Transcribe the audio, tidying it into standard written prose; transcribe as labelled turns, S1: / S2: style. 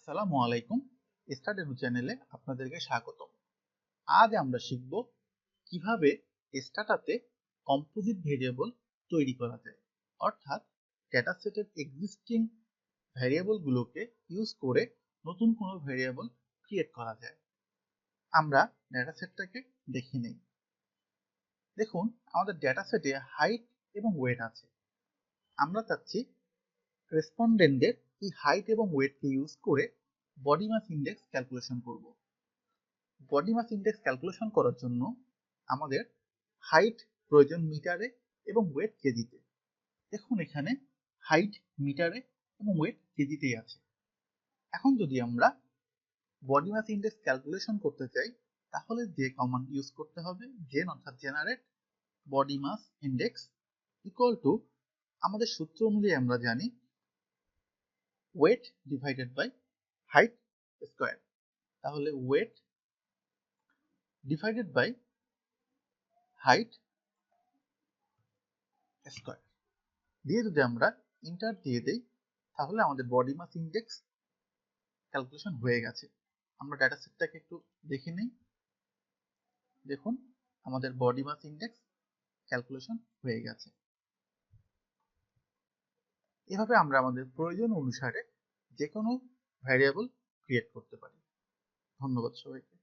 S1: আসসালামু আলাইকুম। স্টাডেনু চ্যানেলে আপনাদেরকে স্বাগতম। আজ আমরা শিখব কিভাবে স্ট্যাটাতে কম্পোজিট ভেরিয়েবল তৈরি করা যায়, অর্থাৎ ডেটা সেটের এক্সিস্টিং ভেরিয়েবলগুলোকে ইউজ করে নতুন কোনো ভেরিয়েবল ক্রিয়েট করা যায়। আমরা ডেটা সেটটাকে দেখে নেই। দেখুন, আমাদের ডেটা সেটে হাইট এবং ওয়েট আছে। আমরা চাচ্ছি রেসপন্ডেন্টদের এই হাইট এবং ওয়েটকে ইউজ করে বডি মাস ইন্ডেক্স ক্যালকুলেশন করব। বডি মাস ইন্ডেক্স ক্যালকুলেশন করার জন্য আমাদের হাইট প্রয়োজন মিটারে এবং ওয়েট কেজিতে। দেখুন, এখানে হাইট মিটারে এবং ওয়েট কেজিতেই আছে। এখন যদি আমরা বডি মাস ইন্ডেক্স ক্যালকুলেশন করতে চাই, তাহলে যে কমান্ড ইউজ করতে হবে, জেন অর্থাৎ generate body mass index equal to, আমাদের সূত্র অনুযায়ী আমরা জানি weight divided by height square. তাহলে weight divided by height square দিয়ে যদি আমরা ইন্টার দিয়ে দেই, তাহলে আমাদের বডি মাস ইন্ডেক্স ক্যালকুলেশন হয়ে গেছে। আমরা ডেটা সেটটাকে একটু দেখে নিই। দেখুন, আমাদের বডি মাস ইন্ডেক্স ক্যালকুলেশন হয়ে গেছে। এভাবে আমরা আমাদের প্রয়োজন অনুসারে যে কোনো ভ্যারিয়েবল ক্রিয়েট করতে পারি। ধন্যবাদ সবাইকে।